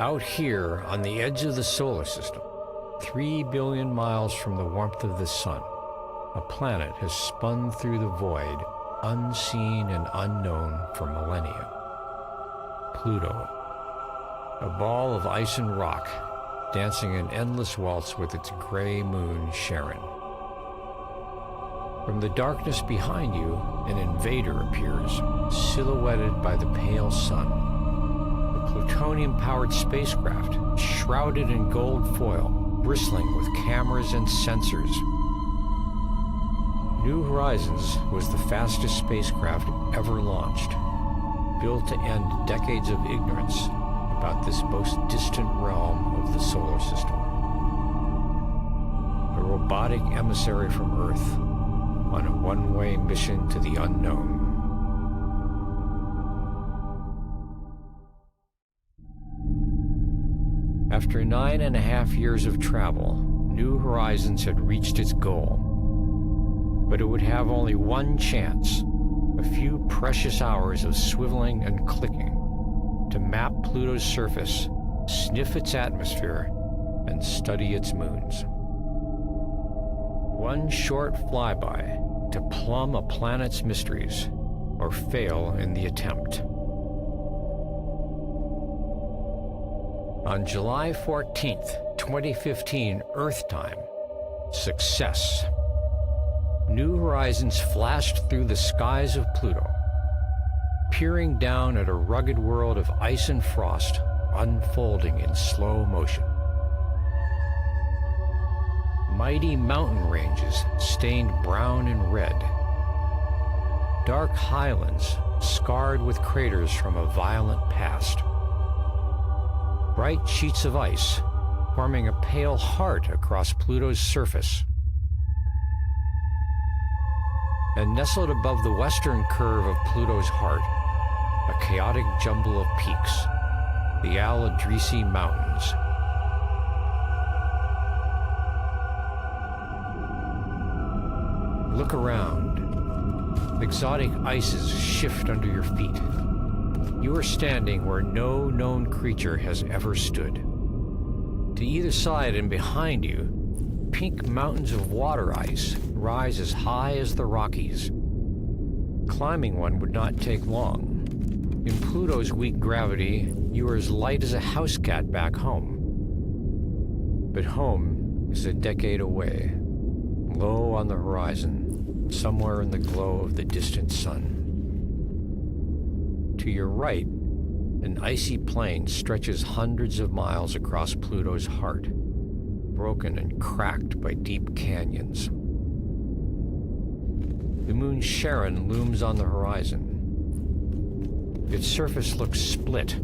Out here on the edge of the solar system, 3 billion miles from the warmth of the sun, a planet has spun through the void, unseen and unknown for millennia. Pluto, a ball of ice and rock, dancing an endless waltz with its gray moon Charon. From the darkness behind you, an invader appears, silhouetted by the pale sun. A plutonium-powered spacecraft, shrouded in gold foil, bristling with cameras and sensors. New Horizons was the fastest spacecraft ever launched, built to end decades of ignorance about this most distant realm of the solar system. A robotic emissary from Earth on a one-way mission to the unknown. After 9.5 years of travel, New Horizons had reached its goal. But it would have only one chance, a few precious hours of swiveling and clicking, to map Pluto's surface, sniff its atmosphere, and study its moons. One short flyby to plumb a planet's mysteries, or fail in the attempt. On July 14th, 2015 Earth time, success. New Horizons flashed through the skies of Pluto, peering down at a rugged world of ice and frost unfolding in slow motion. Mighty mountain ranges stained brown and red. Dark highlands scarred with craters from a violent past. Bright sheets of ice forming a pale heart across Pluto's surface. And nestled above the western curve of Pluto's heart, a chaotic jumble of peaks, the Al-Idrisi Mountains. Look around. Exotic ices shift under your feet. You are standing where no known creature has ever stood. To either side and behind you, pink mountains of water ice rise as high as the Rockies. Climbing one would not take long. In Pluto's weak gravity, you are as light as a house cat back home. But home is a decade away, low on the horizon, somewhere in the glow of the distant sun. To your right, an icy plain stretches hundreds of miles across Pluto's heart, broken and cracked by deep canyons. The moon Charon looms on the horizon. Its surface looks split,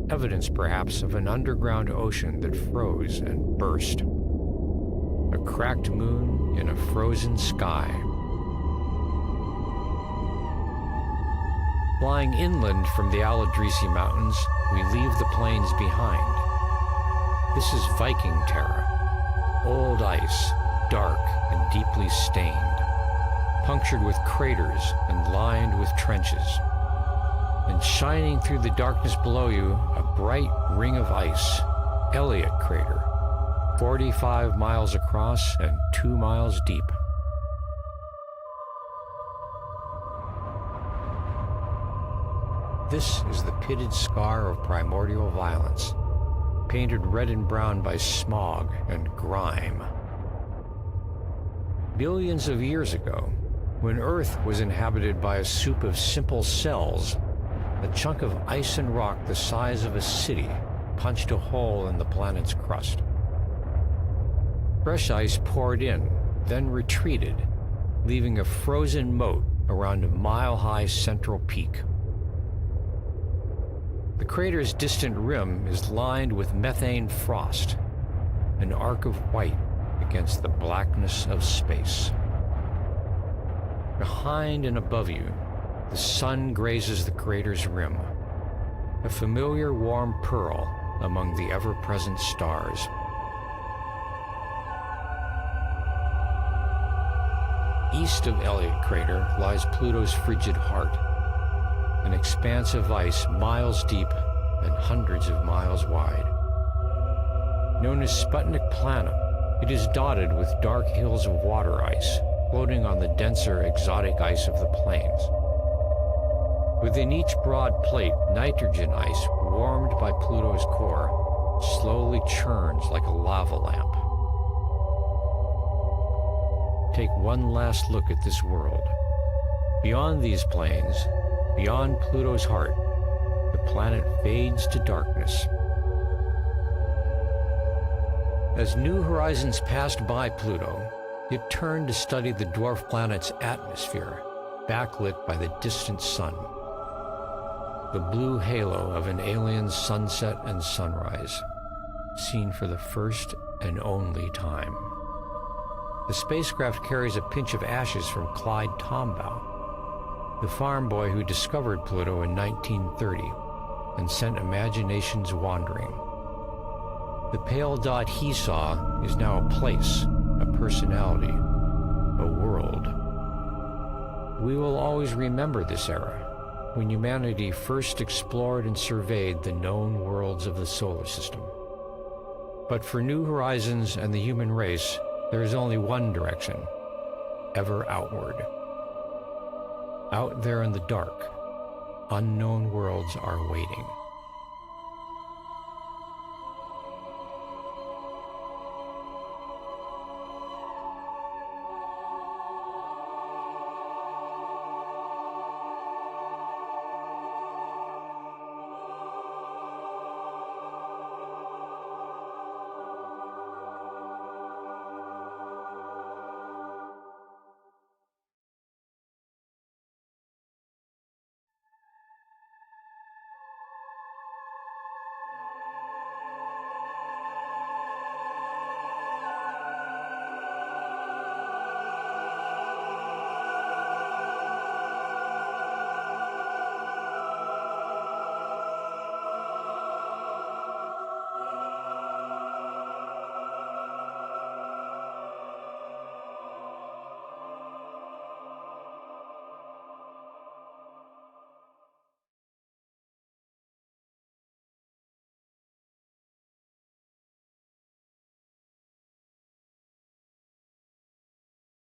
evidence perhaps of an underground ocean that froze and burst. A cracked moon in a frozen sky. Flying inland from the Al-Idrisi Mountains, we leave the plains behind. This is Viking Terra, old ice, dark and deeply stained, punctured with craters and lined with trenches. And shining through the darkness below you, a bright ring of ice, Elliott Crater, 45 miles across and 2 miles deep. This is the pitted scar of primordial violence, painted red and brown by smog and grime. Billions of years ago, when Earth was inhabited by a soup of simple cells, a chunk of ice and rock the size of a city punched a hole in the planet's crust. Fresh ice poured in, then retreated, leaving a frozen moat around a mile-high central peak. The crater's distant rim is lined with methane frost, an arc of white against the blackness of space. Behind and above you, the sun grazes the crater's rim, a familiar warm pearl among the ever-present stars. East of Elliott Crater lies Pluto's frigid heart, an expanse of ice miles deep and hundreds of miles wide. Known as Sputnik Planum, it is dotted with dark hills of water ice floating on the denser exotic ice of the plains. Within each broad plate, nitrogen ice, warmed by Pluto's core, slowly churns like a lava lamp. Take one last look at this world. Beyond these plains, beyond Pluto's heart, the planet fades to darkness. As New Horizons passed by Pluto, it turned to study the dwarf planet's atmosphere, backlit by the distant sun. The blue halo of an alien sunset and sunrise, seen for the first and only time. The spacecraft carries a pinch of ashes from Clyde Tombaugh, the farm boy who discovered Pluto in 1930 and sent imaginations wandering. The pale dot he saw is now a place, a personality, a world. We will always remember this era, when humanity first explored and surveyed the known worlds of the solar system. But for New Horizons and the human race, there is only one direction, ever outward. Out there in the dark, unknown worlds are waiting.